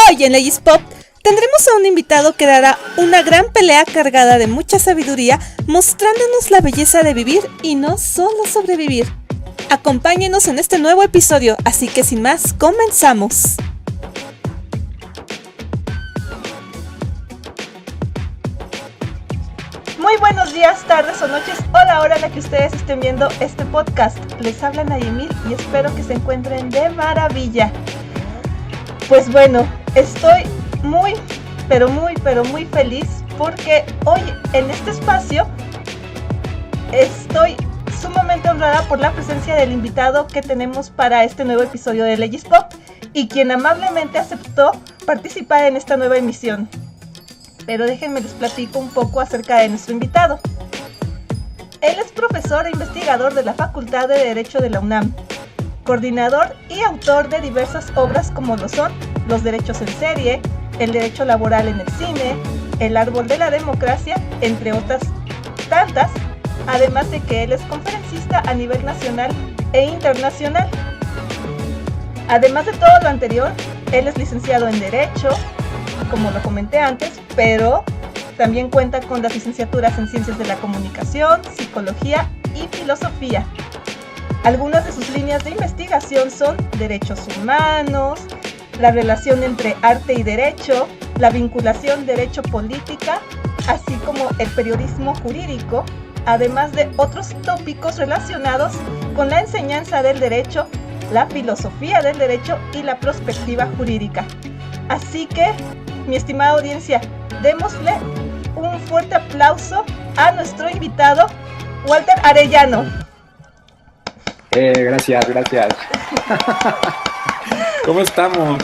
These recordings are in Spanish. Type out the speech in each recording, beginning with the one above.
Hoy en Leyes Pop tendremos a un invitado que dará una gran pelea cargada de mucha sabiduría, mostrándonos la belleza de vivir y no solo sobrevivir. Acompáñenos en este nuevo episodio, así que sin más, comenzamos. Muy buenos días, tardes o noches o la hora en la que ustedes estén viendo este podcast. Les habla Nayemil y espero que se encuentren de maravilla. Pues bueno, estoy muy feliz porque hoy en este espacio estoy sumamente honrada por la presencia del invitado que tenemos para este nuevo episodio de Leyes Pop y quien amablemente aceptó participar en esta nueva emisión. Pero déjenme les platico un poco acerca de nuestro invitado. Él es profesor e investigador de la Facultad de Derecho de la UNAM, coordinador y autor de diversas obras como lo son Los derechos en serie, El derecho laboral en el cine, El árbol de la democracia, entre otras tantas, además de que él es conferencista a nivel nacional e internacional. Además de todo lo anterior, él es licenciado en Derecho, como lo comenté antes, pero también cuenta con las licenciaturas en Ciencias de la Comunicación, Psicología y Filosofía. Algunas de sus líneas de investigación son derechos humanos, la relación entre arte y derecho, la vinculación derecho-política, así como el periodismo jurídico, además de otros tópicos relacionados con la enseñanza del derecho, la filosofía del derecho y la perspectiva jurídica. Así que, mi estimada audiencia, démosle un fuerte aplauso a nuestro invitado, Walter Arellano. Gracias. ¿Cómo estamos,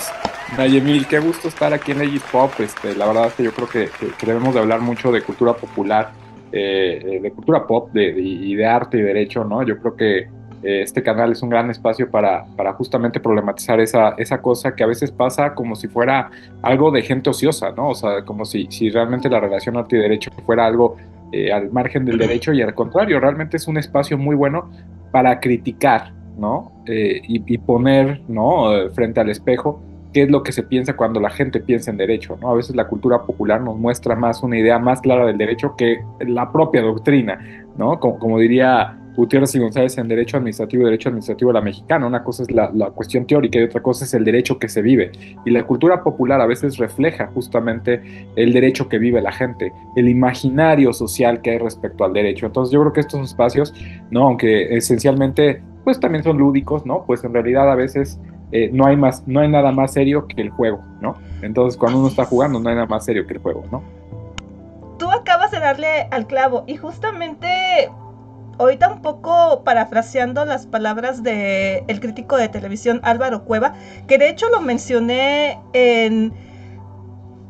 Nayemil? Qué gusto estar aquí en Leyes Pop. La verdad es que yo creo que debemos de hablar mucho de cultura popular, de cultura pop y de arte y derecho, ¿no? Yo creo que este canal es un gran espacio para justamente problematizar esa cosa que a veces pasa como si fuera algo de gente ociosa, ¿no? O sea, como si realmente la relación arte y derecho fuera algo al margen del derecho, y al contrario, realmente es un espacio muy bueno para criticar, ¿no? Y poner, ¿no? Frente al espejo qué es lo que se piensa cuando la gente piensa en derecho, ¿no? A veces la cultura popular nos muestra más una idea más clara del derecho que la propia doctrina, ¿no? Como diría Gutiérrez y González en Derecho Administrativo de la Mexicana. Una cosa es la cuestión teórica y otra cosa es el derecho que se vive. Y la cultura popular a veces refleja justamente el derecho que vive la gente, el imaginario social que hay respecto al derecho. Entonces yo creo que estos espacios, ¿no? Aunque esencialmente pues también son lúdicos, ¿no? Pues en realidad a veces no hay nada más serio que el juego, ¿no? Entonces cuando uno está jugando no hay nada más serio que el juego, ¿no? Tú acabas de darle al clavo y justamente ahorita un poco parafraseando las palabras del crítico de televisión Álvaro Cueva, que de hecho lo mencioné en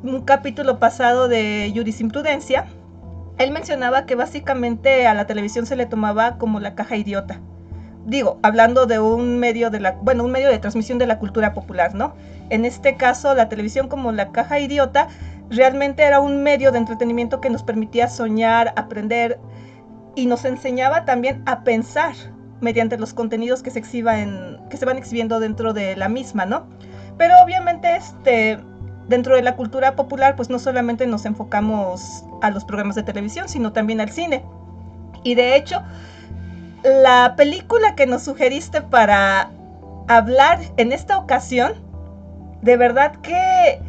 un capítulo pasado de Jurisprudencia. Él mencionaba que básicamente a la televisión se le tomaba como la caja idiota. Digo, hablando de un medio un medio de transmisión de la cultura popular, ¿no? En este caso, la televisión como la caja idiota realmente era un medio de entretenimiento que nos permitía soñar, aprender y nos enseñaba también a pensar mediante los contenidos que se van exhibiendo dentro de la misma, ¿no? Pero obviamente dentro de la cultura popular pues no solamente nos enfocamos a los programas de televisión, sino también al cine. Y de hecho, la película que nos sugeriste para hablar en esta ocasión, de verdad que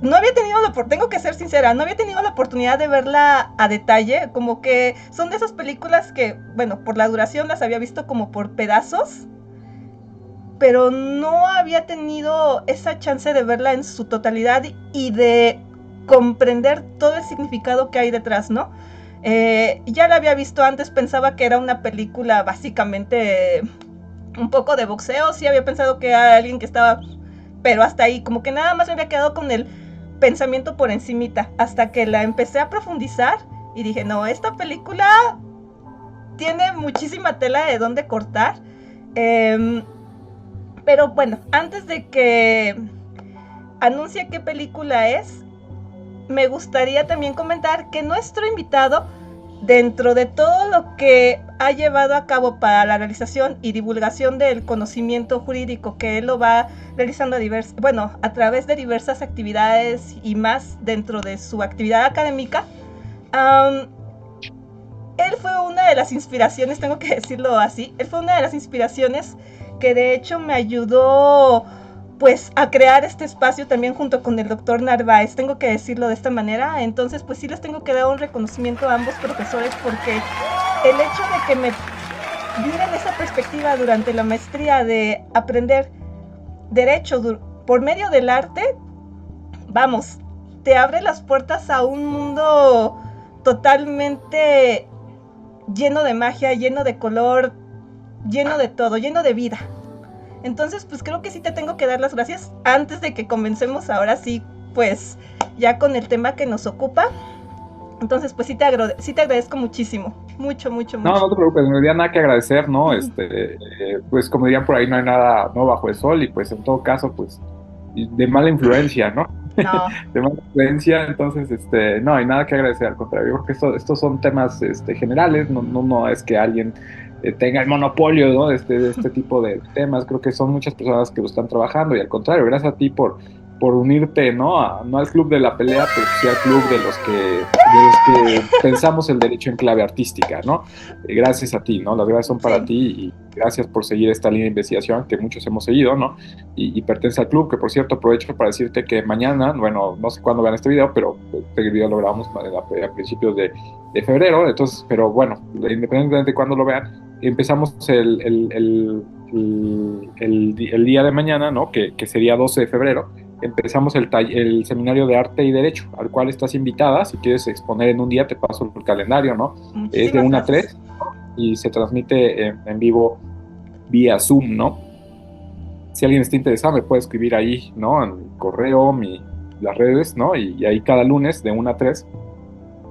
no había tenido tengo que ser sincera, no había tenido la oportunidad de verla a detalle, como que son de esas películas que, bueno, por la duración las había visto como por pedazos, pero no había tenido esa chance de verla en su totalidad y de comprender todo el significado que hay detrás, ¿no? Ya la había visto antes, pensaba que era una película básicamente un poco de boxeo, sí había pensado que era alguien que estaba, pero hasta ahí, como que nada más me había quedado con el pensamiento por encimita, hasta que la empecé a profundizar y dije, no, esta película tiene muchísima tela de dónde cortar. Pero bueno, antes de que anuncie qué película es, me gustaría también comentar que nuestro invitado, dentro de todo lo que ha llevado a cabo para la realización y divulgación del conocimiento jurídico, que él lo va realizando a través de diversas actividades y más dentro de su actividad académica. Él fue una de las inspiraciones, tengo que decirlo así, él fue una de las inspiraciones que de hecho me ayudó pues a crear este espacio también junto con el doctor Narváez, tengo que decirlo de esta manera. Entonces pues sí les tengo que dar un reconocimiento a ambos profesores, porque el hecho de que me dieran esa perspectiva durante la maestría de aprender derecho por medio del arte, vamos, te abre las puertas a un mundo totalmente lleno de magia, lleno de color, lleno de todo, lleno de vida. Entonces, pues creo que sí te tengo que dar las gracias antes de que comencemos ahora sí, pues ya con el tema que nos ocupa. Entonces, pues sí te agradezco muchísimo, mucho. No te preocupes, no había nada que agradecer, ¿no? Pues como dirían por ahí, no hay nada no bajo el sol, y pues en todo caso, pues de mala influencia, ¿no? No. De mala influencia, entonces, no hay nada que agradecer, al contrario, yo creo que estos son temas generales, no es que alguien tenga el monopolio, ¿no? de este tipo de temas. Creo que son muchas personas que lo están trabajando, y al contrario, gracias a ti por unirte, ¿no? No al club de la pelea, pero sí al club de los que pensamos el derecho en clave artística, ¿no? Gracias a ti, ¿no? Las gracias son para ti, y gracias por seguir esta línea de investigación que muchos hemos seguido, ¿no? Y pertenece al club, que por cierto aprovecho para decirte que mañana, bueno, no sé cuándo vean este video, pero este video lo grabamos a principios de febrero, entonces, pero bueno, independientemente de cuándo lo vean, empezamos el día de mañana, ¿no? Que sería 12 de febrero, empezamos el seminario de arte y derecho, al cual estás invitada. Si quieres exponer en un día, te paso el calendario, ¿no? Es de 1 a 3 y se transmite en vivo vía Zoom, ¿no? Si alguien está interesado, me puede escribir ahí, ¿no? En el correo, las redes, ¿no? Y ahí cada lunes de 1 a 3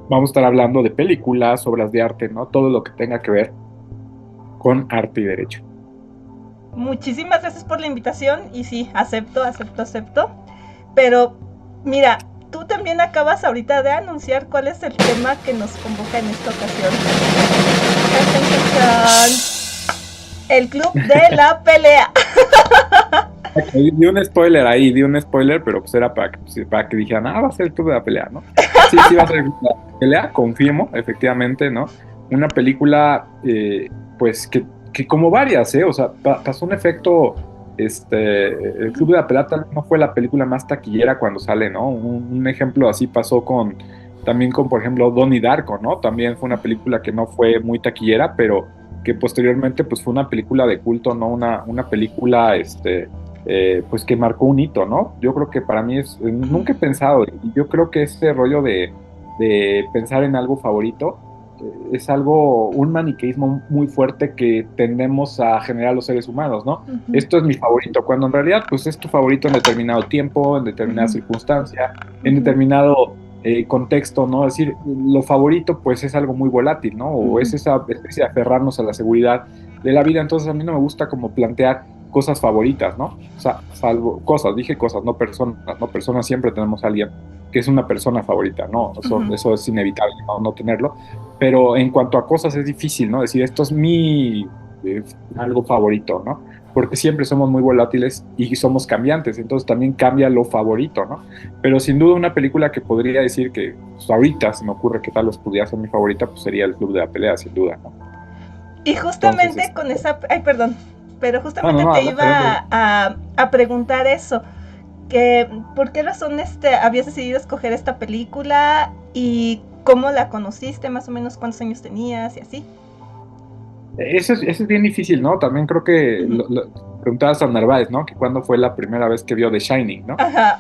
vamos a estar hablando de películas, obras de arte, ¿no? Todo lo que tenga que ver con arte y derecho. Muchísimas gracias por la invitación, y sí, acepto. Pero mira, tú también acabas ahorita de anunciar cuál es el tema que nos convoca en esta ocasión. El club de la pelea. Di un spoiler, pero pues era para que dijeran, va a ser el club de la pelea, ¿no? Sí, va a ser el club de la pelea, confirmo, efectivamente, ¿no? Una película, pues que como varias, o sea, pasó un efecto, el Club de la Pelea tal vez no fue la película más taquillera cuando sale, ¿no? Un ejemplo así pasó también con, por ejemplo, Donnie Darko, ¿no? También fue una película que no fue muy taquillera, pero que posteriormente, pues fue una película de culto, ¿no? Una película, pues que marcó un hito, ¿no? Yo creo que para mí nunca he pensado, y yo creo que ese rollo de pensar en algo favorito, es un maniqueísmo muy fuerte que tendemos a generar los seres humanos, ¿no? Uh-huh. Esto es mi favorito, cuando en realidad pues es tu favorito en determinado tiempo, en determinada circunstancia, en determinado contexto, ¿no? Es decir, lo favorito pues es algo muy volátil, ¿no? O es esa especie de aferrarnos a la seguridad de la vida. Entonces a mí no me gusta como plantear cosas favoritas, ¿no? O sea, dije cosas, no personas, ¿no? Personas siempre tenemos a alguien que es una persona favorita, ¿no? Eso es inevitable, no tenerlo. Pero en cuanto a cosas es difícil, ¿no? Decir, esto es mi algo favorito, ¿no? Porque siempre somos muy volátiles y somos cambiantes, entonces también cambia lo favorito, ¿no? Pero sin duda una película que podría decir que pues, ahorita se me ocurre que tal vez pudiera ser mi favorita, pues sería El Club de la Pelea, sin duda, ¿no? Y justamente entonces, con esa... Ay, perdón. Pero justamente te iba a preguntar eso. Que, ¿por qué razón habías decidido escoger esta película y cómo la conociste? Más o menos cuántos años tenías y así. Eso es bien difícil, ¿no? También creo que preguntabas a Narváez, ¿no? Que cuándo fue la primera vez que vio The Shining, ¿no? Ajá.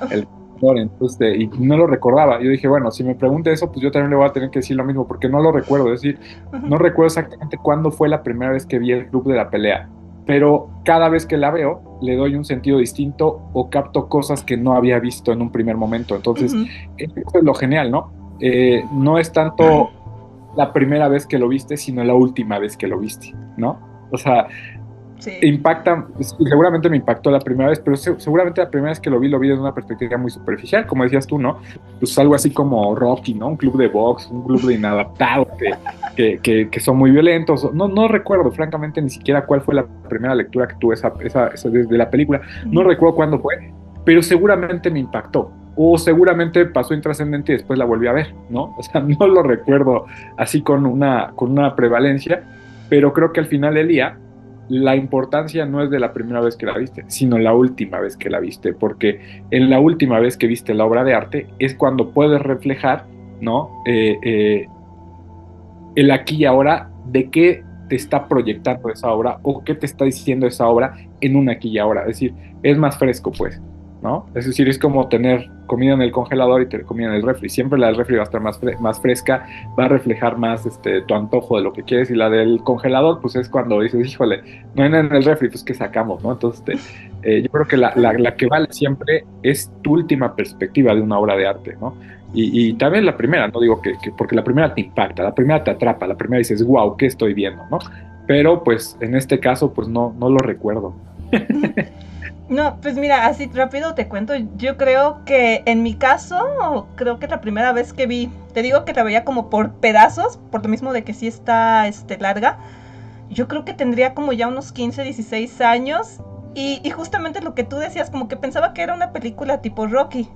Entonces, y no lo recordaba. Yo dije, bueno, si me pregunta eso, pues yo también le voy a tener que decir lo mismo, porque no lo recuerdo. Es decir, no recuerdo exactamente cuándo fue la primera vez que vi El Club de la Pelea, pero cada vez que la veo le doy un sentido distinto o capto cosas que no había visto en un primer momento. Entonces, eso es lo genial, ¿no? No es tanto la primera vez que lo viste, sino la última vez que lo viste, ¿no? O sea, Sí. impacta, seguramente me impactó la primera vez, pero seguramente la primera vez que lo vi desde una perspectiva muy superficial, como decías tú, ¿no? Pues algo así como Rocky, ¿no? Un club de box, un club de inadaptados que son muy violentos. No, no recuerdo, francamente, ni siquiera cuál fue la primera lectura que tuve desde la película. No recuerdo cuándo fue, pero seguramente me impactó. O seguramente pasó intrascendente y después la volví a ver, ¿no? O sea, no lo recuerdo así con una prevalencia, pero creo que al final del día la importancia no es de la primera vez que la viste, sino la última vez que la viste, porque en la última vez que viste la obra de arte es cuando puedes reflejar, ¿no? El aquí y ahora de qué te está proyectando esa obra o qué te está diciendo esa obra en un aquí y ahora. Es decir, es más fresco, pues, ¿no? Es decir, es como tener comida en el congelador y tener comida en el refri. Siempre la del refri va a estar más fresca, va a reflejar más tu antojo de lo que quieres, y la del congelador, pues es cuando dices, híjole, no hay nada en el refri, pues ¿qué sacamos, no? Entonces, yo creo que la que vale siempre es tu última perspectiva de una obra de arte, ¿no? Y también la primera, no digo que porque la primera te impacta, la primera te atrapa, la primera dices, wow, ¿qué estoy viendo? ¿No? Pero pues en este caso, pues no, no lo recuerdo. No, pues mira, así rápido te cuento. Yo creo que en mi caso, creo que la primera vez que vi, te digo que la veía como por pedazos, por lo mismo de que sí está larga. Yo creo que tendría como ya unos 15, 16 años. Y justamente lo que tú decías, como que pensaba que era una película tipo Rocky.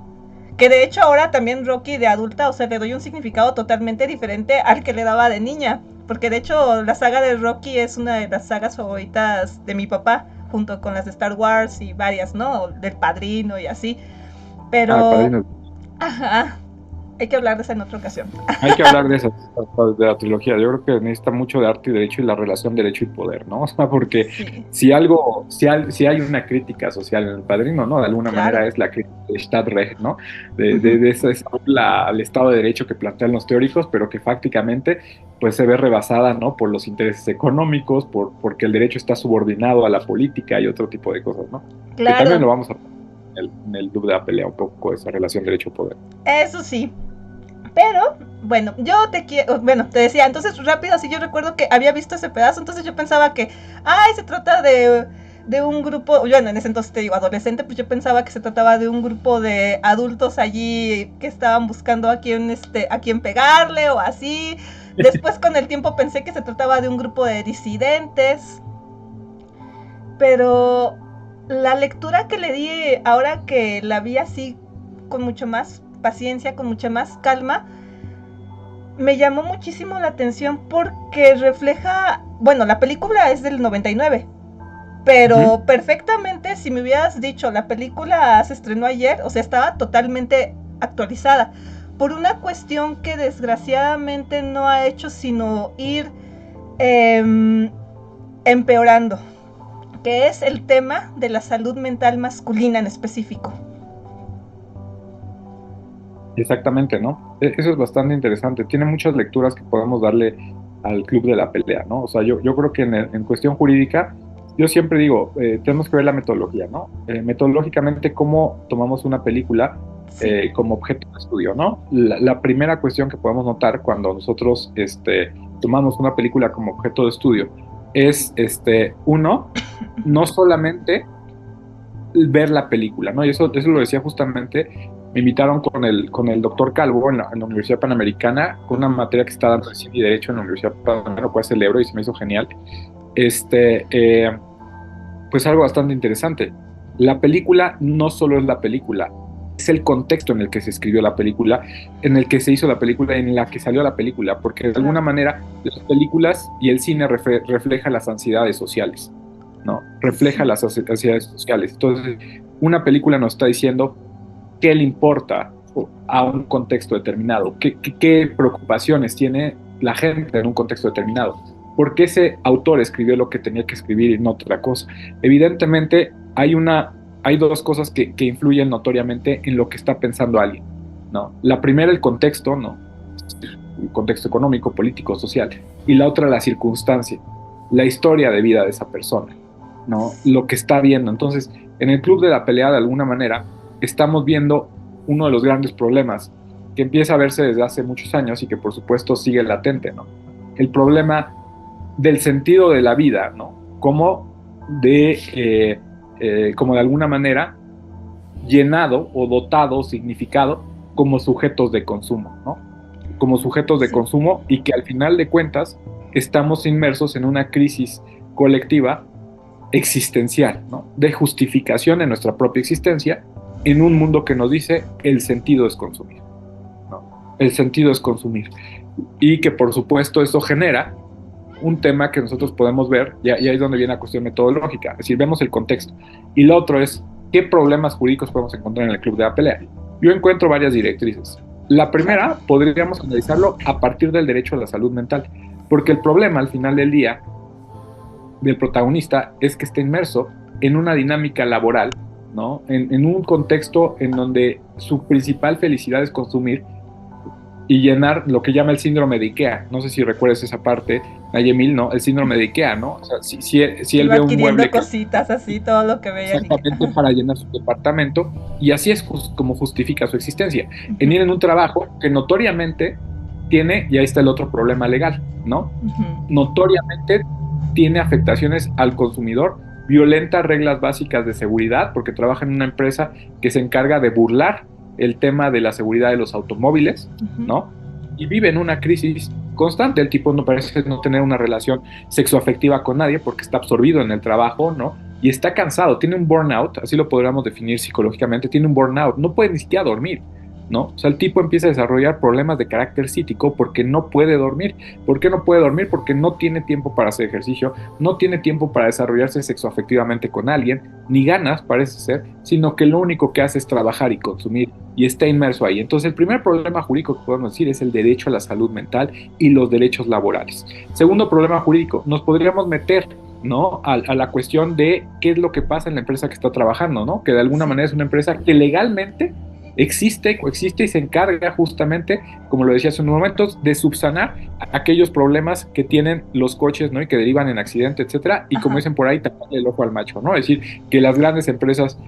Que de hecho ahora también Rocky de adulta, o sea, le doy un significado totalmente diferente al que le daba de niña. Porque de hecho la saga de Rocky es una de las sagas favoritas de mi papá, junto con las de Star Wars y varias, ¿no? Del Padrino y así. Ah, el Pero, padrino. ajá, hay que hablar de esa en otra ocasión. Hay que hablar de esa, de la trilogía. Yo creo que necesita mucho de arte y derecho y la relación derecho y poder, ¿no? O sea, porque Sí, si hay una crítica social en El Padrino, ¿no? De alguna claro. manera es la crítica de Stadtrecht, ¿no? Ujú. De esa es el Estado de Derecho que plantean los teóricos, pero que fácticamente pues se ve rebasada, ¿no? Por los intereses económicos, porque el derecho está subordinado a la política y otro tipo de cosas, ¿no? Que también Claro, lo vamos a en el Club de la Pelea, un poco esa relación derecho-poder. eso sí. Pero, bueno, yo te quiero, bueno, te decía, entonces rápido, así yo recuerdo que había visto ese pedazo, entonces yo pensaba que, ay, se trata de un grupo, bueno, en ese entonces te digo adolescente, pues yo pensaba que se trataba de un grupo de adultos allí que estaban buscando a quién pegarle o así. Después con el tiempo pensé que se trataba de un grupo de disidentes, pero la lectura que le di ahora que la vi así con mucho más paciencia, con mucha más calma, me llamó muchísimo la atención porque refleja, bueno, la película es del 99, Ujú. pero perfectamente si me hubieras dicho la película se estrenó ayer, o sea, estaba totalmente actualizada por una cuestión que desgraciadamente no ha hecho sino ir eh, empeorando, que es el tema de la salud mental masculina en específico. Exactamente, ¿no? Eso es bastante interesante. Tiene muchas lecturas que podemos darle al club de la pelea, ¿no? O sea, yo creo que en cuestión jurídica, yo siempre digo, tenemos que ver la metodología, ¿no? Metodológicamente, cómo tomamos una película Sí. como objeto de estudio, ¿no? La primera cuestión que podemos notar cuando nosotros tomamos una película como objeto de estudio es, uno, no solamente ver la película, ¿no? Y eso lo decía justamente, me invitaron con el doctor Calvo en la Universidad Panamericana, con una materia que está dando de Cine y Derecho en la Universidad Panamericana, lo cual celebro y se me hizo genial. Este, eh, pues algo bastante interesante. La película no solo es la película, es el contexto en el que se escribió la película, en el que se hizo la película, en la que salió la película, porque de alguna Claro. manera las películas y el cine reflejan las ansiedades sociales, ¿no? Refleja Sí. las ansiedades sociales. Entonces, una película nos está diciendo qué le importa a un contexto determinado, qué preocupaciones tiene la gente en un contexto determinado, por qué ese autor escribió lo que tenía que escribir y no otra cosa. Evidentemente, hay dos cosas que influyen notoriamente en lo que está pensando alguien, ¿no? La primera, el contexto, ¿no? El contexto económico, político, social, y la otra, la circunstancia, la historia de vida de esa persona, ¿no? Lo que está viendo. Entonces, en el club de la pelea, de alguna manera, estamos viendo uno de los grandes problemas que empieza a verse desde hace muchos años y que por supuesto sigue latente, ¿no? El problema del sentido de la vida, ¿no? Cómo como de alguna manera, llenado o dotado, significado como sujetos de consumo, ¿no? Como sujetos de consumo, y que al final de cuentas estamos inmersos en una crisis colectiva existencial, ¿no? De justificación en nuestra propia existencia en un mundo que nos dice el sentido es consumir, ¿no? El sentido es consumir. Y que por supuesto eso genera un tema que nosotros podemos ver, y ahí es donde viene la cuestión metodológica, es decir, vemos el contexto. Y lo otro es, ¿qué problemas jurídicos podemos encontrar en el Club de la Pelea? Yo encuentro varias directrices. La primera, podríamos analizarlo a partir del derecho a la salud mental, porque el problema al final del día del protagonista es que está inmerso en una dinámica laboral, ¿no? En un contexto en donde su principal felicidad es consumir y llenar lo que llama el síndrome de IKEA. No sé si recuerdas esa parte, Nayemil, ¿no? El síndrome de IKEA, ¿no? O sea, si él ve un mueble... cositas así, todo lo que veía. Exactamente, para llenar su departamento, y así es como justifica su existencia. En ir en un trabajo que notoriamente tiene, y ahí está el otro problema legal, ¿no? Notoriamente tiene afectaciones al consumidor, violenta reglas básicas de seguridad, porque trabaja en una empresa que se encarga de burlar el tema de la seguridad de los automóviles, ¿no? Y vive en una crisis constante. El tipo no parece no tener una relación sexoafectiva con nadie porque está absorbido en el trabajo, ¿no? Y está cansado, tiene un burnout, así lo podríamos definir psicológicamente, tiene un burnout, no puede ni siquiera dormir, ¿no? O sea, el tipo empieza a desarrollar problemas de carácter psíquico porque no puede dormir. ¿Por qué no puede dormir? Porque no tiene tiempo para hacer ejercicio, no tiene tiempo para desarrollarse sexoafectivamente con alguien, ni ganas, parece ser, sino que lo único que hace es trabajar y consumir, y está inmerso ahí. Entonces, el primer problema jurídico que podemos decir es el derecho a la salud mental y los derechos laborales. Segundo problema jurídico, nos podríamos meter, ¿no? A la cuestión de qué es lo que pasa en la empresa que está trabajando, ¿no? Que de alguna manera es una empresa que legalmente coexiste y se encarga justamente, como lo decía hace unos momentos, de subsanar aquellos problemas que tienen los coches, ¿no? Y que derivan en accidentes, etcétera, y como dicen por ahí, taparle el ojo al macho, ¿no? Es decir, que las grandes empresas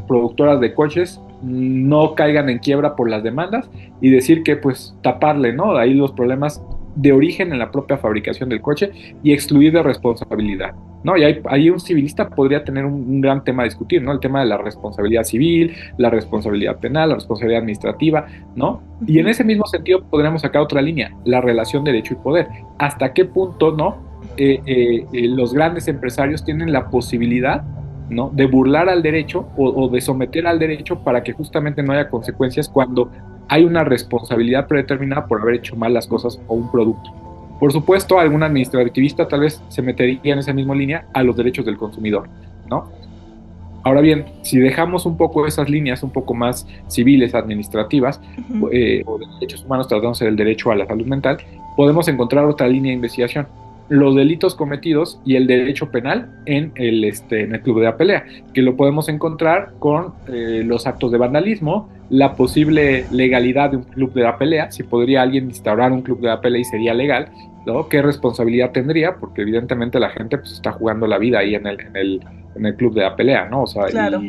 productoras de coches no caigan en quiebra por las demandas, y decir que pues taparle, ¿no? De ahí los problemas de origen en la propia fabricación del coche y excluir de responsabilidad, ¿no? Y ahí un civilista podría tener un gran tema a discutir, ¿no? El tema de la responsabilidad civil, la responsabilidad penal, la responsabilidad administrativa, ¿no? Y en ese mismo sentido podríamos sacar otra línea, la relación derecho y poder. ¿Hasta qué punto, no? Los grandes empresarios tienen la posibilidad, ¿no? De burlar al derecho o de someter al derecho para que justamente no haya consecuencias cuando hay una responsabilidad predeterminada por haber hecho mal las cosas o un producto. Por supuesto, algún administrativista tal vez se metería en esa misma línea a los derechos del consumidor, ¿no? Ahora bien, si dejamos un poco esas líneas un poco más civiles, administrativas, o de derechos humanos, tratándose del derecho a la salud mental, podemos encontrar otra línea de investigación: los delitos cometidos y el derecho penal en el Club de la Pelea, que lo podemos encontrar con los actos de vandalismo, la posible legalidad de un club de la pelea, si podría alguien instaurar un club de la pelea y sería legal, ¿no? ¿Qué responsabilidad tendría? Porque evidentemente la gente pues está jugando la vida ahí en el club de la pelea, ¿no? O sea, claro.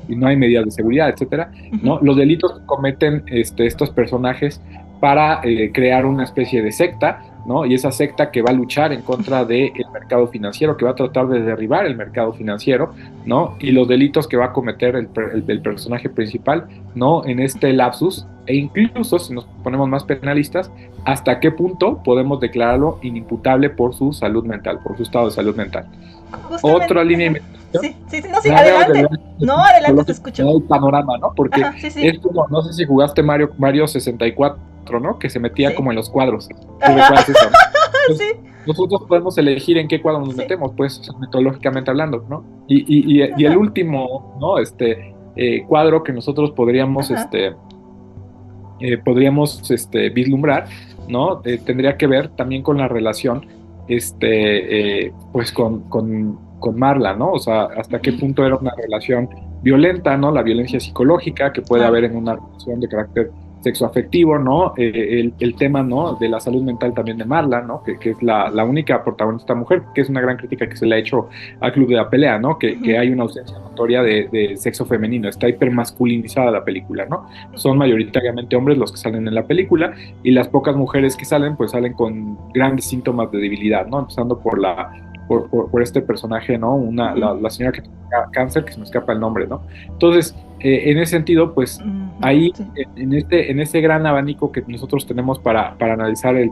y no hay medidas de seguridad, etcétera, ¿no? Los delitos que cometen estos personajes para crear una especie de secta, ¿no? Y esa secta que va a luchar en contra del mercado financiero, que va a tratar de derribar el mercado financiero, ¿no? Y los delitos que va a cometer el personaje principal, ¿no? En este lapsus, e incluso, si nos ponemos más penalistas, hasta qué punto podemos declararlo inimputable por su salud mental, por su estado de salud mental. Justamente. Otra línea de sí, adelante. Adelante, te escucho. El panorama, ¿no? Porque es como, no sé si jugaste Mario 64, ¿no? Que se metía como en los cuadros. ¿Recuerdas eso, no? Entonces, nosotros podemos elegir en qué cuadro nos metemos, pues, metodológicamente hablando, ¿no? Y el último, ¿no? Cuadro que nosotros podríamos, vislumbrar, ¿no? Tendría que ver también con la relación, pues, con Marla, ¿no? O sea, hasta qué punto era una relación violenta, ¿no? La violencia psicológica que puede haber en una relación de carácter sexoafectivo, ¿no? El tema, ¿no? De la salud mental también de Marla, ¿no? Que es la única protagonista mujer, que es una gran crítica que se le ha hecho al Club de la Pelea, ¿no? Que hay una ausencia notoria de sexo femenino, está hipermasculinizada la película, ¿no? Son mayoritariamente hombres los que salen en la película y las pocas mujeres que salen, pues salen con grandes síntomas de debilidad, ¿no? Empezando por este personaje, ¿no? La señora que tiene cáncer, que se me escapa el nombre, ¿no? Entonces, en ese sentido, pues ahí, Sí. en ese gran abanico que nosotros tenemos para analizar el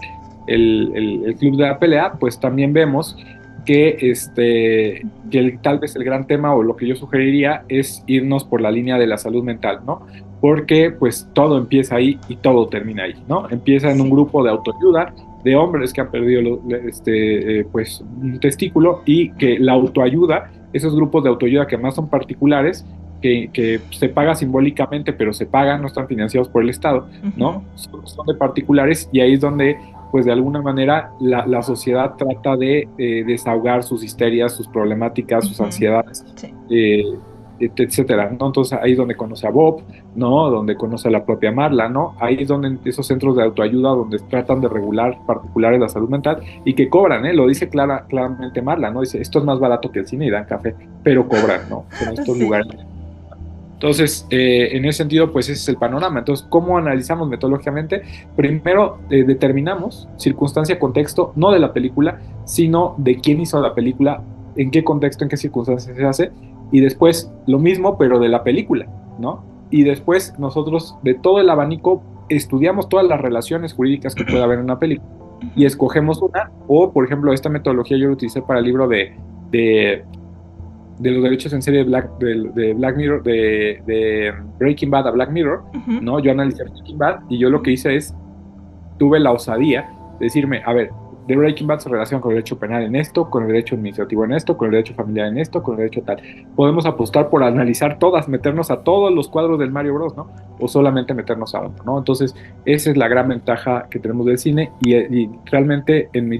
Club de la Pelea, pues también vemos que tal vez el gran tema o lo que yo sugeriría es irnos por la línea de la salud mental, ¿no? Porque pues todo empieza ahí y todo termina ahí, ¿no? Empieza en un Sí. grupo de autoayuda de hombres que han perdido pues un testículo y que la autoayuda, esos grupos de autoayuda que más son particulares, que se paga simbólicamente, pero se pagan, no están financiados por el Estado, ¿no? Son de particulares y ahí es donde, pues de alguna manera, la sociedad trata de desahogar sus histerias, sus problemáticas, sus ansiedades, Sí. etcétera, ¿no? Entonces ahí es donde conoce a Bob, ¿no? Donde conoce a la propia Marla, ¿no? Ahí es donde esos centros de autoayuda donde tratan de regular particulares la salud mental y que cobran, ¿eh? Lo dice claramente Marla, ¿no? Dice, esto es más barato que el cine y dan café, pero cobran, ¿no? En estos Sí. lugares. Entonces, en ese sentido, pues ese es el panorama. Entonces, ¿cómo analizamos metodológicamente? Primero, determinamos circunstancia, contexto, no de la película, sino de quién hizo la película, en qué contexto, en qué circunstancias se hace, y después lo mismo, pero de la película, ¿no? Y después nosotros, de todo el abanico, estudiamos todas las relaciones jurídicas que puede haber en una película y escogemos una, o por ejemplo, esta metodología yo la utilicé para el libro de de los derechos en serie de Black Mirror, de Breaking Bad a Black Mirror, ¿no? Yo analicé Breaking Bad y yo lo que hice es, tuve la osadía de decirme, a ver, de Breaking Bad se relaciona con el derecho penal en esto, con el derecho administrativo en esto, con el derecho familiar en esto, con el derecho tal. Podemos apostar por analizar todas, meternos a todos los cuadros del Mario Bros, ¿no? O solamente meternos a uno, ¿no? Entonces, esa es la gran ventaja que tenemos del cine y realmente en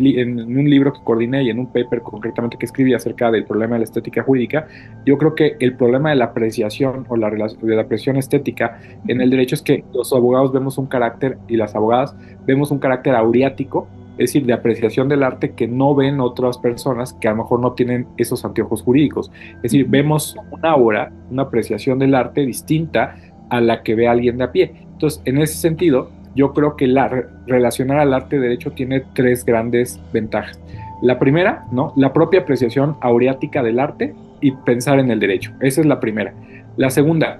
un libro que coordiné y en un paper concretamente que escribí acerca del problema de la estética jurídica, yo creo que el problema de la apreciación o de la apreciación estética en el derecho es que los abogados vemos un carácter y las abogadas vemos un carácter auriático, es decir, de apreciación del arte que no ven otras personas que a lo mejor no tienen esos anteojos jurídicos. Es decir, vemos una aura, una apreciación del arte distinta a la que ve alguien de a pie. Entonces, en ese sentido, yo creo que relacionar al arte derecho tiene tres grandes ventajas. La primera, ¿no? La propia apreciación auriática del arte y pensar en el derecho. Esa es la primera. La segunda,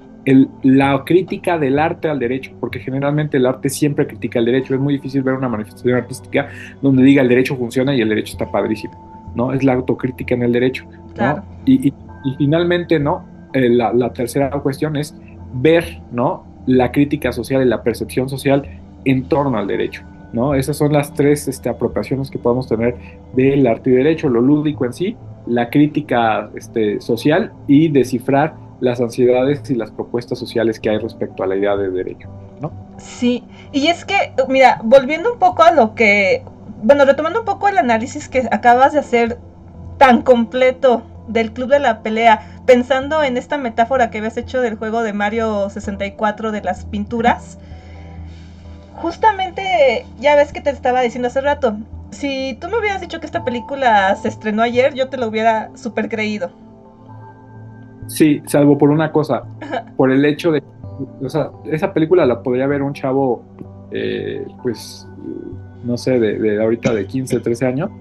la crítica del arte al derecho, porque generalmente el arte siempre critica el derecho. Es muy difícil ver una manifestación artística donde diga el derecho funciona y el derecho está padrísimo, ¿no? Es la autocrítica en el derecho, ¿no? Claro. Y finalmente, ¿no? La tercera cuestión es ver, ¿no? La crítica social y la percepción social en torno al derecho, ¿no? Esas son las tres apropiaciones que podemos tener del arte y derecho, lo lúdico en sí, la crítica social y descifrar las ansiedades y las propuestas sociales que hay respecto a la idea de derecho, ¿no? Sí, y es que, mira, volviendo un poco a lo que, bueno, retomando un poco el análisis que acabas de hacer tan completo del Club de la Pelea, pensando en esta metáfora que habías hecho del juego de Mario 64 de las pinturas, justamente, ya ves que te estaba diciendo hace rato, si tú me hubieras dicho que esta película se estrenó ayer, yo te lo hubiera súper creído. Sí, salvo por una cosa, por el hecho de, o sea, esa película la podría ver un chavo, pues, no sé, de ahorita de 15, 13 años,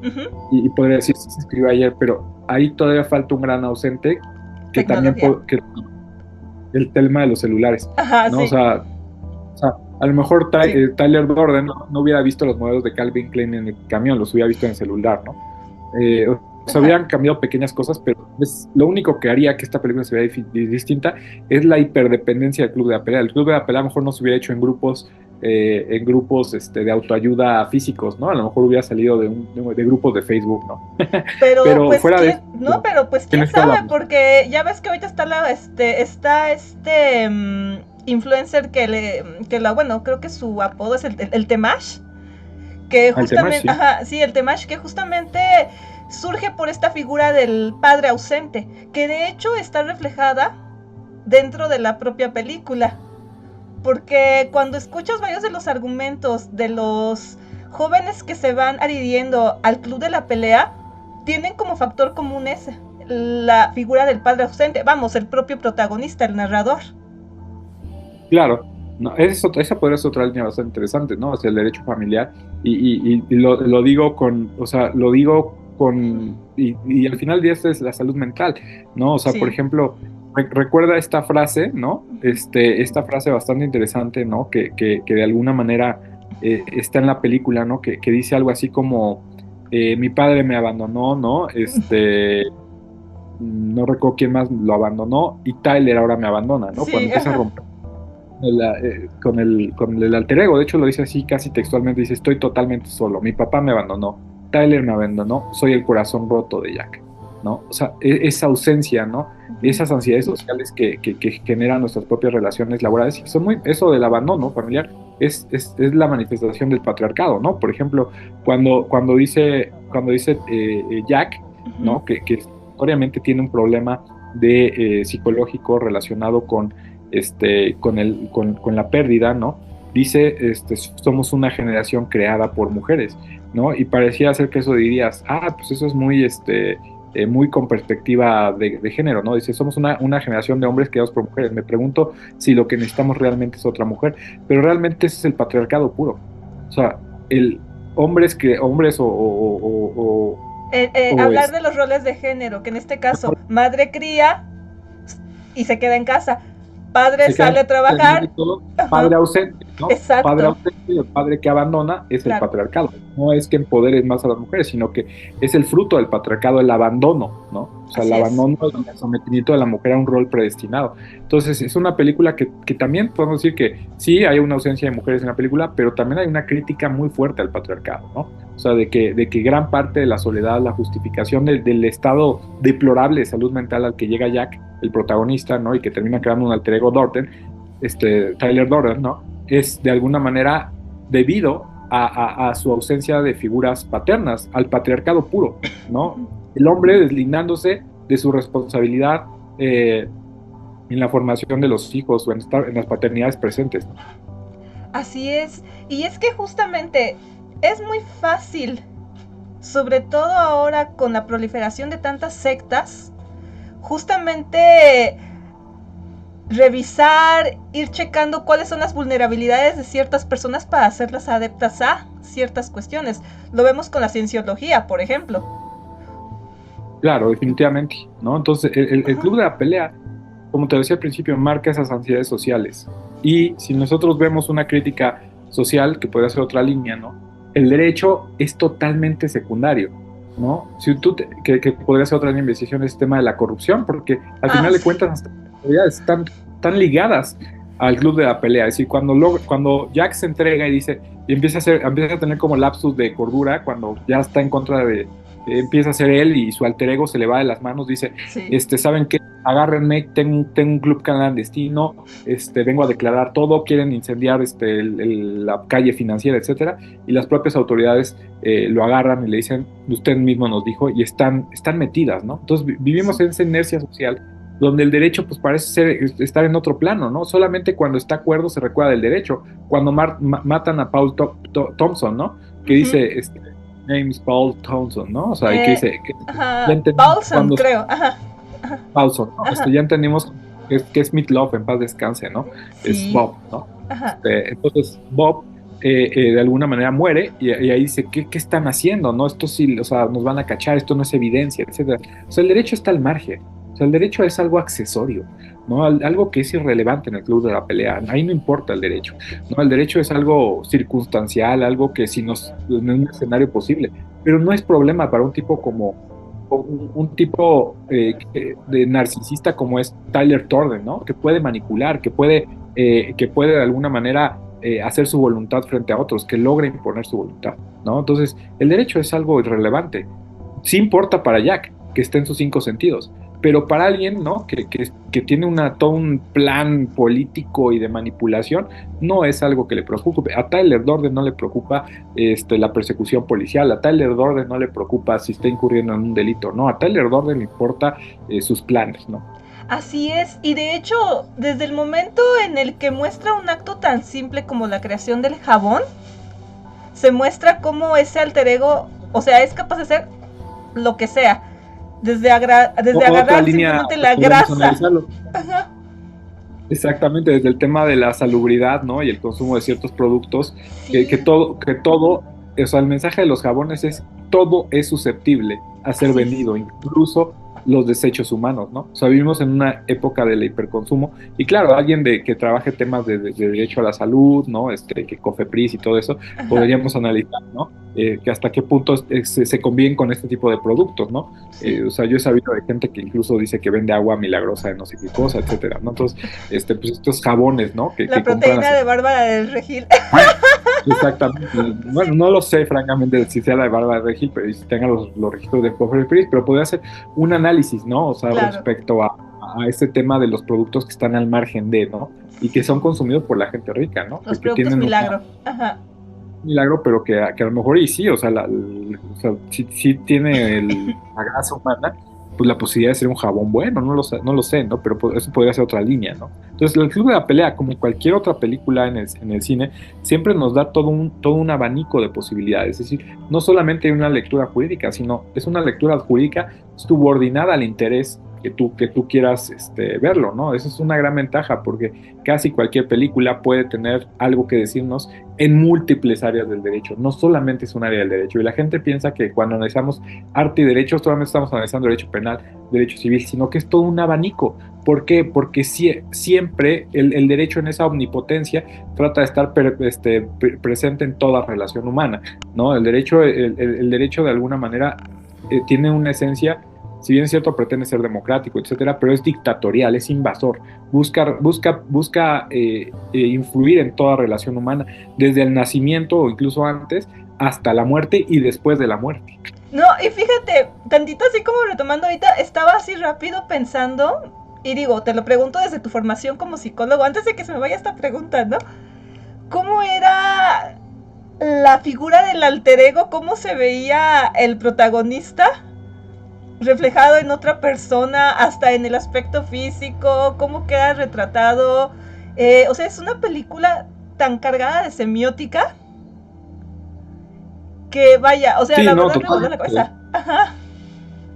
y podría decir, sí, se escribió ayer, pero ahí todavía falta un gran ausente, que también, Tecnología. que el tema de los celulares, Ajá, ¿no? sí. O sea, a lo mejor Sí. Tyler Durden no hubiera visto los modelos de Calvin Klein en el camión, los hubiera visto en el celular, ¿no? O sea, hubieran cambiado pequeñas cosas, pero lo único que haría que esta película se vea distinta es la hiperdependencia del Club de la Pelea. El Club de la Pelea a lo mejor no se hubiera hecho en grupos de autoayuda físicos, ¿no? A lo mejor hubiera salido de grupos de Facebook, ¿no? Pero pues fuera de quién, eso, no, pero pues quién está sabe, porque ya ves que ahorita está influencer bueno, creo que su apodo es el Temash, que el tema, justamente, sí. ajá, sí, el Temash, que justamente surge por esta figura del padre ausente, que de hecho está reflejada dentro de la propia película. porque cuando escuchas varios de los argumentos de los jóvenes que se van adhiriendo al club de la pelea, tienen como factor común ese, la figura del padre ausente, vamos, el propio protagonista, el narrador. Claro, no, esa podría ser otra línea bastante interesante, ¿no? O sea, el derecho familiar, y lo digo con, o sea, lo digo con, y al final del día esto es la salud mental, ¿no? O sea, por Sí. ejemplo, recuerda esta frase, ¿no? Esta frase bastante interesante, ¿no? Que de alguna manera está en la película, ¿no? Que dice algo así como, mi padre me abandonó, ¿no? No recuerdo quién más lo abandonó, y Tyler ahora me abandona, ¿no? Cuando Sí, empieza a ajá. romper con el alter ego. De hecho lo dice así casi textualmente, dice, estoy totalmente solo, mi papá me abandonó, Tyler me abandonó, soy el corazón roto de Jack, ¿no? O sea, esa ausencia, ¿no? Esas ansiedades sociales que generan nuestras propias relaciones laborales, y son muy, eso del abandono familiar es la manifestación del patriarcado, ¿no? Por ejemplo, cuando dice Jack, ¿no? Que obviamente tiene un problema psicológico relacionado con la pérdida, ¿no? Dice, somos una generación creada por mujeres, ¿no? Y parecía ser que eso dirías, pues eso es muy con perspectiva de género, ¿no? Dice, somos una generación de hombres creados por mujeres. Me pregunto si lo que necesitamos realmente es otra mujer, pero realmente ese es el patriarcado puro. O sea, el hombres o Hablar de los roles de género, que en este caso, madre cría y se queda en casa, padre se queda sale a en trabajar, todo, padre ajá, ausente, ¿no? Padre exacto, ausente y el padre que abandona es el claro, patriarcado. No es que empoderes más a las mujeres, sino que es el fruto del patriarcado, el abandono, ¿no? O sea, el así es. abandono, el sometimiento de la mujer a un rol predestinado. Entonces, es una película que también podemos decir que sí hay una ausencia de mujeres en la película, pero también hay una crítica muy fuerte al patriarcado, ¿no? O sea, de que gran parte de la soledad, la justificación del estado deplorable de salud mental al que llega Jack, el protagonista, ¿no? Y que termina creando un alter ego Dorten, Tyler Durden, ¿no? Es de alguna manera debido a su ausencia de figuras paternas, al patriarcado puro, ¿no? El hombre deslindándose de su responsabilidad en la formación de los hijos o en las paternidades presentes, ¿no? Así es. Y es que justamente es muy fácil, sobre todo ahora con la proliferación de tantas sectas, justamente revisar, ir checando cuáles son las vulnerabilidades de ciertas personas para hacerlas adeptas a ciertas cuestiones. Lo vemos con la cienciología, por ejemplo. Claro, definitivamente, ¿no? Entonces, el club de la pelea, como te decía al principio, marca esas ansiedades sociales. Y si nosotros vemos una crítica social, que puede ser otra línea, ¿no? El derecho es totalmente secundario, ¿no? Si que podría ser otra línea de investigación, es el tema de la corrupción, porque al Ah, final de sí. cuentas, las autoridades están ligadas al club de la pelea. Es decir, cuando Jack se entrega y dice, y empieza a tener como lapsus de cordura, cuando ya está en contra empieza a ser él y su alter ego se le va de las manos, dice, Sí. ¿saben qué? Agárrenme, tengo un club clandestino, vengo a declarar todo, quieren incendiar la calle financiera, etcétera, y las propias autoridades lo agarran y le dicen, usted mismo nos dijo, y están metidas, ¿no? Entonces vivimos Sí. en esa inercia social donde el derecho pues parece estar en otro plano, ¿no? Solamente cuando está acuerdo se recuerda del derecho, cuando matan a Paul Thompson, ¿no? Que Ujú. dice, name is Paul Townsend, ¿no? O sea, y que Eh, dice, ya ajá. entendimos Paulson, cuando creo. Ajá. Ajá. Paulson, ¿no? Ajá. Ya entendimos que es Meatloaf, en paz descanse, ¿no? Es Sí. Bob, ¿no? Ajá. Entonces, Bob de alguna manera muere y ahí dice, ¿qué están haciendo? ¿No? Esto sí, o sea, nos van a cachar, esto no es evidencia, etcétera. O sea, el derecho está al margen. O sea, el derecho es algo accesorio, ¿no? Algo que es irrelevante en el club de la pelea. Ahí no importa el derecho, ¿no? El derecho es algo circunstancial, algo que si nos, en un escenario posible, pero no es problema para un tipo un tipo de narcisista como es Tyler Durden, ¿no? Que puede manipular, que puede de alguna manera hacer su voluntad frente a otros, que logra imponer su voluntad, ¿no? Entonces, el derecho es algo irrelevante. Sí importa para Jack, que esté en sus cinco sentidos, pero para alguien, ¿no? Que tiene todo un plan político y de manipulación, no es algo que le preocupe. A Tyler Durden no le preocupa la persecución policial, a Tyler Durden no le preocupa si está incurriendo en un delito, no, a Tyler Durden le importa sus planes, ¿no? Así es, y de hecho, desde el momento en el que muestra un acto tan simple como la creación del jabón, se muestra cómo ese alter ego, o sea, es capaz de hacer lo que sea, desde Otra agarrar línea, simplemente la podemos grasa. analizarlo. Ajá. Exactamente, desde el tema de la salubridad, ¿no? Y el consumo de ciertos productos, Sí, o sea, el mensaje de los jabones es, todo es susceptible a ser así es. vendido, incluso los desechos humanos, ¿no? O sea, vivimos en una época del hiperconsumo, y claro, alguien que trabaje temas de derecho a la salud, ¿no? Que COFEPRIS y todo eso, Ajá. podríamos analizar, ¿no? Que hasta qué punto se conviven con este tipo de productos, ¿no? Sí. O sea, yo he sabido de gente que incluso dice que vende agua milagrosa de no sé qué cosa, etcétera, ¿no? Entonces, pues estos jabones, ¿no? La Que compran proteína así. de Bárbara del Regil. Exactamente. Bueno, Sí, no lo sé, francamente, si sea la de Bárbara Regil, pero si tenga los registros de Cofepris, pero podría hacer un análisis, ¿no? O sea, claro. respecto a este tema de los productos que están al margen de, ¿no? Y que son Sí. consumidos por la gente rica, ¿no? Los Que productos tienen milagro. Ajá. un milagro, pero que a lo mejor, y sí, o sea, o sea, sí tiene la grasa humana, pues la posibilidad de ser un jabón bueno, no lo sé, ¿no? Pero eso podría ser otra línea, ¿no? Entonces, el Club de la Pelea, como cualquier otra película en el cine, siempre nos da todo un abanico de posibilidades. Es decir, no solamente hay una lectura jurídica, sino es una lectura jurídica subordinada al interés que tú quieras verlo, ¿no? Esa es una gran ventaja, porque casi cualquier película puede tener algo que decirnos en múltiples áreas del derecho, no solamente es un área del derecho. Y la gente piensa que cuando analizamos arte y derecho solamente estamos analizando derecho penal, derecho civil, sino que es todo un abanico. ¿Por qué? Porque siempre el derecho en esa omnipotencia trata de estar presente en toda relación humana, ¿no? El derecho de alguna manera tiene una esencia, si bien es cierto, pretende ser democrático, etcétera, pero es dictatorial, es invasor, busca influir en toda relación humana, desde el nacimiento o incluso antes, hasta la muerte y después de la muerte. No, y fíjate, tantito así como retomando ahorita, estaba así rápido pensando, y digo, te lo pregunto desde tu formación como psicólogo, antes de que se me vaya esta pregunta, ¿no? ¿Cómo era la figura del alter ego? ¿Cómo se veía el protagonista reflejado en otra persona, hasta en el aspecto físico? ¿Cómo queda retratado? O sea, es una película tan cargada de semiótica que vaya, o sea, Sí, la no, verdad me voló la totalmente. cabeza. Ajá.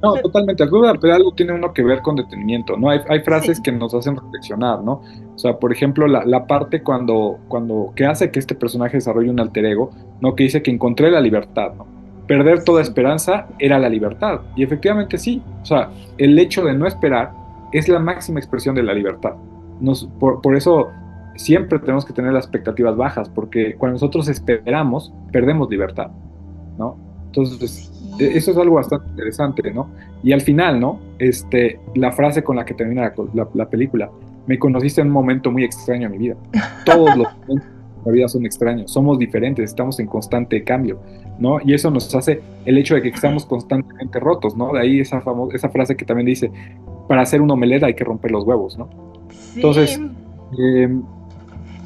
No, totalmente. El club de la pelea algo tiene uno que ver con detenimiento, ¿no? Hay Sí. frases que nos hacen reflexionar, ¿no? O sea, por ejemplo, la parte que hace que este personaje desarrolle un alter ego, ¿no? Que dice que encontré la libertad, ¿no? Perder toda Sí. esperanza era la libertad. Y efectivamente sí. O sea, el hecho de no esperar es la máxima expresión de la libertad. Por eso siempre tenemos que tener las expectativas bajas, porque cuando nosotros esperamos, perdemos libertad, ¿no? Entonces, Sí. eso es algo bastante interesante, ¿no? Y al final, ¿no? La frase con la que termina la película, me conociste en un momento muy extraño en mi vida. Todos los momentos de la vida son extraños, somos diferentes, estamos en constante cambio, ¿no? Y eso nos hace el hecho de que estamos constantemente rotos, ¿no? De ahí esa frase que también dice, para hacer un omelette hay que romper los huevos, ¿no? Sí. Entonces, eh,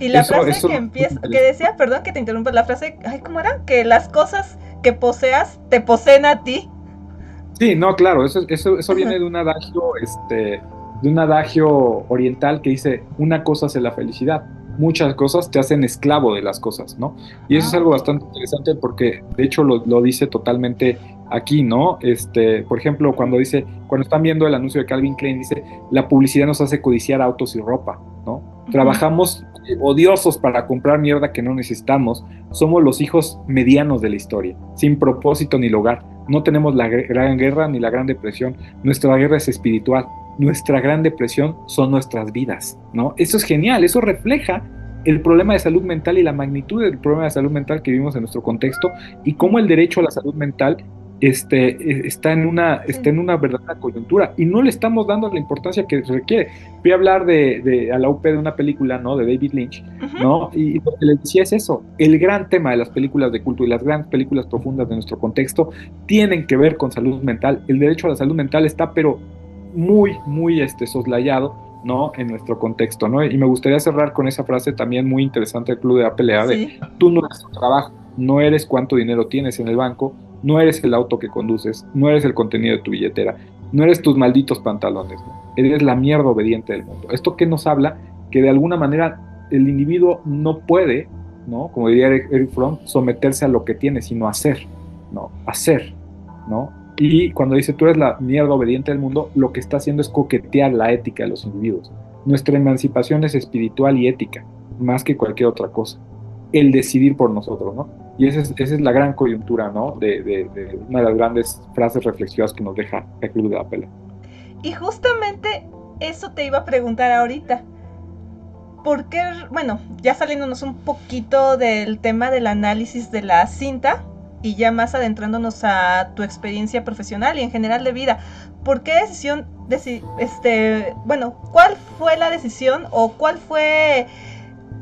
Y la frase eso que es muy empieza, que interesante. decía, perdón que te interrumpa, la frase, ay, ¿cómo era? Que las cosas que poseas te poseen a ti. Sí, no, claro, eso viene de un adagio oriental que dice, una cosa es la felicidad, muchas cosas te hacen esclavo de las cosas, ¿no? Y eso es Ah, algo ok. bastante interesante porque, de hecho, lo dice totalmente aquí, ¿no? Por ejemplo, cuando están viendo el anuncio de Calvin Klein, dice, la publicidad nos hace codiciar autos y ropa, ¿no? Ujú. Trabajamos odiosos para comprar mierda que no necesitamos, somos los hijos medianos de la historia, sin propósito ni lugar. No tenemos la gran guerra ni la gran depresión. Nuestra guerra es espiritual. Nuestra gran depresión son nuestras vidas, ¿no? Eso es genial. Eso refleja el problema de salud mental y la magnitud del problema de salud mental que vivimos en nuestro contexto y cómo el derecho a la salud mental está Sí. en una verdadera coyuntura y no le estamos dando la importancia que se requiere. Fui a hablar a la UP de una película, ¿no? De David Lynch, Ujú. ¿no? Y lo que les decía es eso, el gran tema de las películas de culto y las grandes películas profundas de nuestro contexto tienen que ver con salud mental. El derecho a la salud mental está, pero muy soslayado, ¿no? En nuestro contexto, ¿no? Y me gustaría cerrar con esa frase también muy interesante del Club de la Pelea de, Sí. tú no eres tu trabajo, no eres cuánto dinero tienes en el banco, no eres el auto que conduces, no eres el contenido de tu billetera, no eres tus malditos pantalones, ¿no? Eres la mierda obediente del mundo. ¿Esto qué nos habla? Que de alguna manera el individuo no puede, ¿no? Como diría Eric Fromm, someterse a lo que tiene, sino hacer, ¿no? Hacer, ¿no? Y cuando dice tú eres la mierda obediente del mundo, lo que está haciendo es coquetear la ética de los individuos. Nuestra emancipación es espiritual y ética, más que cualquier otra cosa. El decidir por nosotros, ¿no? Y esa es la gran coyuntura, ¿no? De una de las grandes frases reflexivas que nos deja el Club de la Pelea. Y justamente eso te iba a preguntar ahorita. ¿Por qué? Bueno, ya saliéndonos un poquito del tema del análisis de la cinta y ya más adentrándonos a tu experiencia profesional y en general de vida, ¿por qué cuál fue la decisión o cuál fue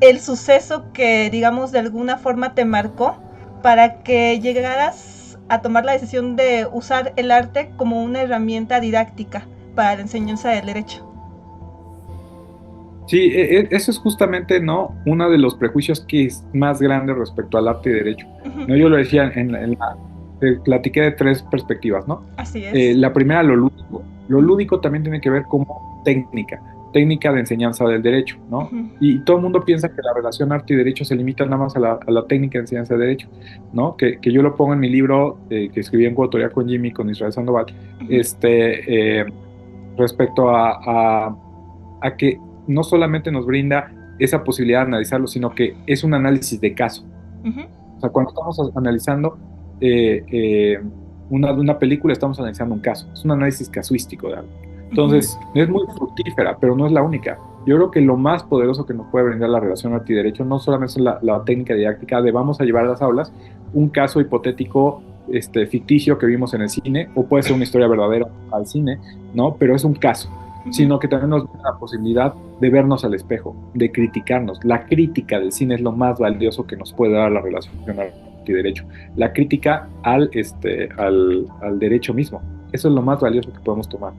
el suceso que, digamos, de alguna forma te marcó para que llegaras a tomar la decisión de usar el arte como una herramienta didáctica para la enseñanza del derecho? Sí, eso es justamente, ¿no? Uno de los prejuicios que es más grande respecto al arte y derecho. Uh-huh. ¿No? Yo lo decía te platiqué de tres perspectivas, ¿no? Así es. La primera, lo lúdico. Lo lúdico también tiene que ver como técnica de enseñanza del derecho, ¿no? Uh-huh. Y todo el mundo piensa que la relación arte y derecho se limita nada más a la técnica de enseñanza del derecho, ¿no? Que yo lo pongo en mi libro que escribí en coautoría con Jimmy, con Israel Sandoval, uh-huh. Respecto a que no solamente nos brinda esa posibilidad de analizarlo, sino que es un análisis de caso. Uh-huh. O sea, cuando estamos analizando una película, estamos analizando un caso. Es un análisis casuístico de algo. Entonces, uh-huh. Es muy fructífera, pero no es la única. Yo creo que lo más poderoso que nos puede brindar la relación arte y derecho no solamente es la técnica didáctica de vamos a llevar a las aulas un caso hipotético ficticio que vimos en el cine, o puede ser una historia verdadera al cine, ¿no? Pero es un caso. Sino que también nos da la posibilidad de vernos al espejo, de criticarnos. La crítica del cine es lo más valioso que nos puede dar la relación arte y derecho. La crítica al derecho mismo. Eso es lo más valioso que podemos tomar,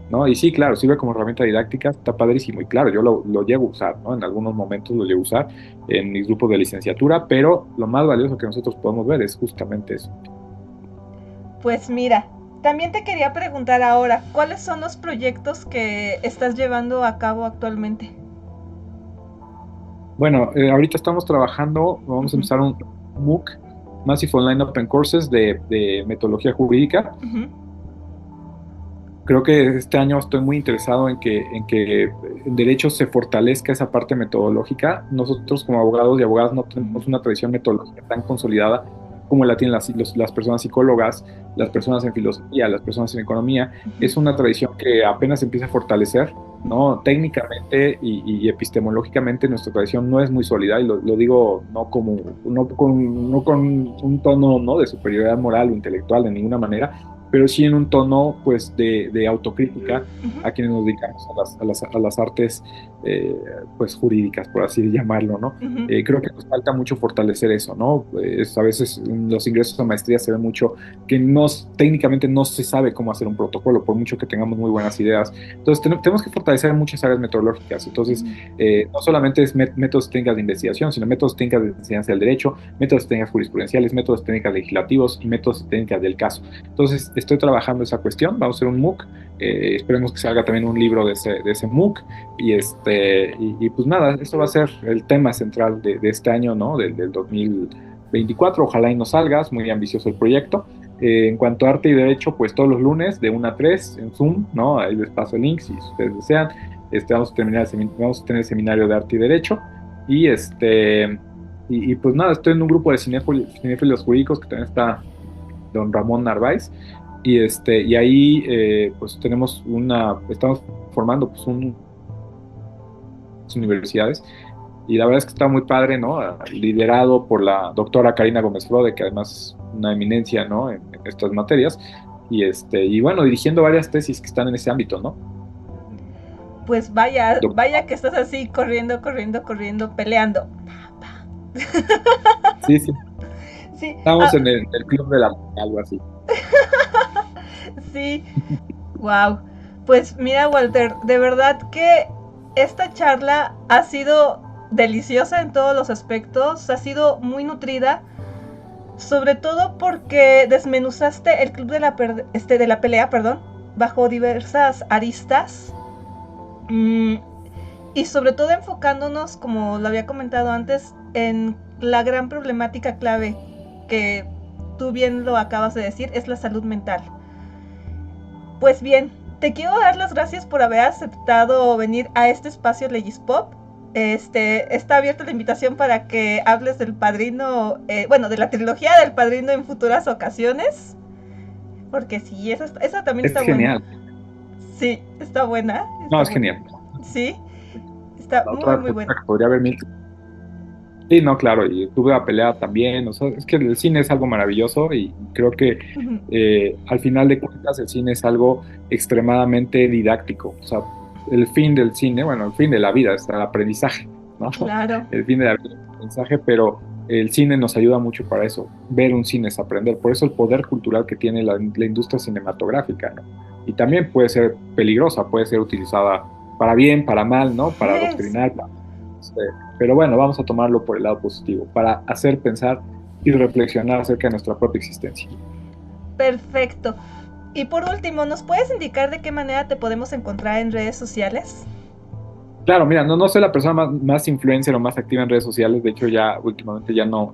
¿no? Y sí, claro, sirve como herramienta didáctica, está padrísimo. Y claro, yo lo llego a usar, ¿no? En algunos momentos lo llego a usar en mis grupos de licenciatura, pero lo más valioso que nosotros podemos ver es justamente eso. Pues mira, también te quería preguntar ahora, ¿cuáles son los proyectos que estás llevando a cabo actualmente? Bueno, ahorita estamos trabajando, vamos a empezar un MOOC, Massive Online Open Courses de metodología jurídica. Creo que este año estoy muy interesado en que en derecho se fortalezca esa parte metodológica. Nosotros como abogados y abogadas no tenemos una tradición metodológica tan consolidada como la tienen las personas psicólogas, las personas en filosofía, las personas en economía. Es una tradición que apenas empieza a fortalecer, ¿no? Técnicamente y epistemológicamente nuestra tradición no es muy sólida, y lo digo no con un tono, ¿no?, de superioridad moral o intelectual de ninguna manera, pero sí en un tono, pues, de autocrítica a quienes nos dedicamos a las artes pues jurídicas, por así llamarlo, ¿no? Creo que nos falta mucho fortalecer eso, ¿no? A veces los ingresos a maestría se ve mucho que técnicamente no se sabe cómo hacer un protocolo, por mucho que tengamos muy buenas ideas. Entonces tenemos que fortalecer muchas áreas metodológicas. Entonces no solamente es métodos técnicas de investigación, sino métodos técnicas de enseñanza del derecho, métodos técnicas jurisprudenciales, métodos técnicas legislativos y métodos técnicas del caso. Entonces estoy trabajando esa cuestión, vamos a hacer un MOOC, esperemos que salga también un libro de ese MOOC, y pues nada, esto va a ser el tema central de este año, ¿no? Del 2024, ojalá y nos salga, es muy ambicioso el proyecto. En cuanto a arte y derecho, pues todos los lunes de 1 a 3 en Zoom, ¿no? Ahí les paso el link si ustedes desean. Vamos a tener el seminario de arte y derecho, y pues nada, estoy en un grupo de cinéfilos jurídicos que también está don Ramón Narváez, y ahí pues estamos formando pues universidades, y la verdad es que está muy padre, ¿no? Liderado por la doctora Karina Gómez Frode, que además es una eminencia, ¿no?, en estas materias, y bueno, dirigiendo varias tesis que están en ese ámbito, ¿no? Pues vaya que estás así corriendo, peleando. Sí. Estamos en el club de algo así. Sí, wow. Pues mira, Walter, de verdad que esta charla ha sido deliciosa en todos los aspectos, ha sido muy nutrida, sobre todo porque desmenuzaste el club de la pelea, bajo diversas aristas. Y sobre todo enfocándonos, como lo había comentado antes, en la gran problemática clave que tú bien lo acabas de decir, es la salud mental. Pues bien, te quiero dar las gracias por haber aceptado venir a este espacio Legispop. Está abierta la invitación para que hables del Padrino, de la trilogía del Padrino en futuras ocasiones. Porque sí, esa también Es está genial. buena. Sí, está buena. No, es genial. Sí, está La muy, otra muy buena. que podría haber mil. Sí, no, claro, y tuve la pelea también, o sea, es que el cine es algo maravilloso y creo que al final de cuentas el cine es algo extremadamente didáctico, o sea, el fin del cine, bueno, el fin de la vida es el aprendizaje, ¿no? Claro. El fin de la vida es el aprendizaje, pero el cine nos ayuda mucho para eso, ver un cine es aprender, por eso el poder cultural que tiene la industria cinematográfica, ¿no? Y también puede ser peligrosa, puede ser utilizada para bien, para mal, ¿no? Para adoctrinar, este, pero bueno, vamos a tomarlo por el lado positivo, para hacer pensar y reflexionar acerca de nuestra propia existencia. Perfecto. Y por último, ¿nos puedes indicar de qué manera te podemos encontrar en redes sociales? Claro, mira, no soy la persona más influencer o más activa en redes sociales, de hecho ya últimamente ya no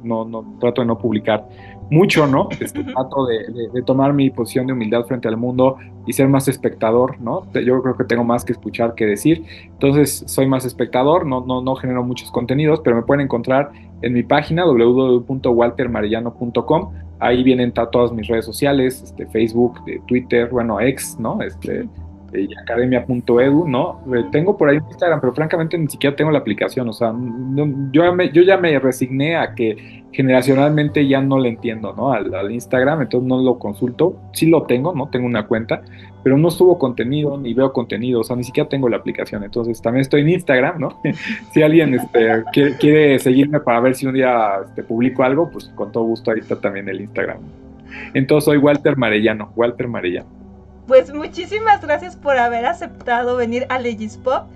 trato de no publicar mucho, ¿no? Trato de tomar mi posición de humildad frente al mundo y ser más espectador, ¿no? Yo creo que tengo más que escuchar que decir, entonces soy más espectador, no genero muchos contenidos, pero me pueden encontrar en mi página www.waltermarellano.com, ahí vienen todas mis redes sociales, Facebook, Twitter, bueno, X, ¿no? Y academia.edu, ¿no? Tengo por ahí Instagram, pero francamente ni siquiera tengo la aplicación, o sea, yo ya me resigné a que generacionalmente ya no le entiendo, ¿no? Al Instagram, entonces no lo consulto, sí lo tengo, ¿no? Tengo una cuenta, pero no subo contenido, ni veo contenido, o sea, ni siquiera tengo la aplicación, entonces también estoy en Instagram, ¿no? Si alguien quiere seguirme para ver si un día publico algo, pues con todo gusto ahí está también el Instagram. Entonces soy Walter Marellano, Walter Marellano. Pues muchísimas gracias por haber aceptado venir a Legispop.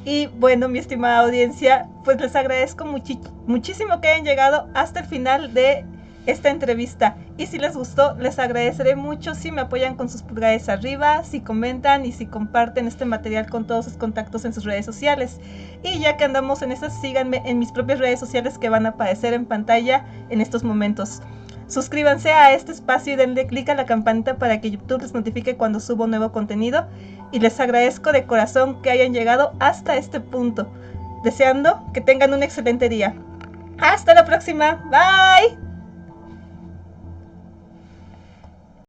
Y bueno, mi estimada audiencia, pues les agradezco muchísimo que hayan llegado hasta el final de esta entrevista. Y si les gustó, les agradeceré mucho si me apoyan con sus pulgares arriba, si comentan y si comparten este material con todos sus contactos en sus redes sociales. Y ya que andamos en esas, síganme en mis propias redes sociales que van a aparecer en pantalla en estos momentos. Suscríbanse a este espacio y denle clic a la campanita para que YouTube les notifique cuando subo nuevo contenido. Y les agradezco de corazón que hayan llegado hasta este punto. Deseando que tengan un excelente día. Hasta la próxima. Bye.